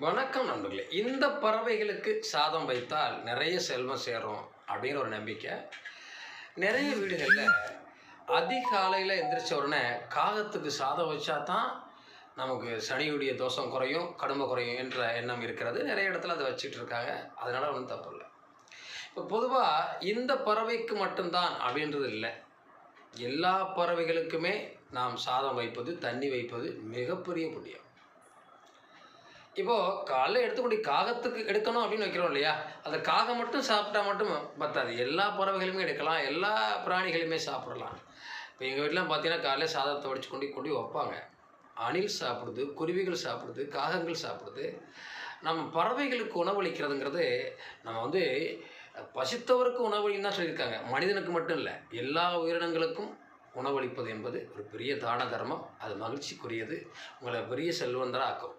வணக்கம் நண்பர்களே. இந்த பறவைகளுக்கு சாதம் வைத்தால் நிறைய செல்வம் சேரும் அப்படிங்கிற ஒரு நம்பிக்கை நிறைய வீடுகளில் அதிகாலையில் எந்திரிச்ச உடனே காகத்துக்கு சாதம் வச்சா தான் நமக்கு சனியுடைய தோஷம் குறையும், கடுமை குறையும் என்ற எண்ணம் இருக்கிறது. நிறைய இடத்துல அதை வச்சுட்டு இருக்காங்க. அதனால் ஒன்றும் தப்பு இல்லை. இப்போ பொதுவாக இந்த பறவைக்கு மட்டும்தான் அப்படின்றது இல்லை. எல்லா பறவைகளுக்குமே நாம் சாதம் வைப்பது, தண்ணி வைப்பது மிகப்பெரிய புண்ணியம். இப்போது காலைல எடுத்துக்கூடிய காகத்துக்கு எடுக்கணும் அப்படின்னு வைக்கிறோம் இல்லையா, அந்த காகம் மட்டும் சாப்பிட்டா மட்டும் பத்தாது. எல்லா பறவைகளுமே எடுக்கலாம், எல்லா பிராணிகளுமே சாப்பிடலாம். இப்போ எங்கள் வீட்டிலாம் பார்த்தீங்கன்னா காலையில் சாதத்தை வடித்து கொண்டு கொண்டு வைப்பாங்க. அணில் சாப்பிடுது, குருவிகள் சாப்பிடுது, காகங்கள் சாப்பிடுது. நம்ம பறவைகளுக்கு உணவளிக்கிறதுங்கிறது நம்ம பசித்தவருக்கு உணவளின்னு தான் சொல்லியிருக்காங்க. மனிதனுக்கு மட்டும் இல்லை, எல்லா உயிரினங்களுக்கும் உணவளிப்பது என்பது ஒரு பெரிய தான தர்மம். அது மகிழ்ச்சிக்குரியது, உங்களை பெரிய செல்வந்தராக ஆக்கும்.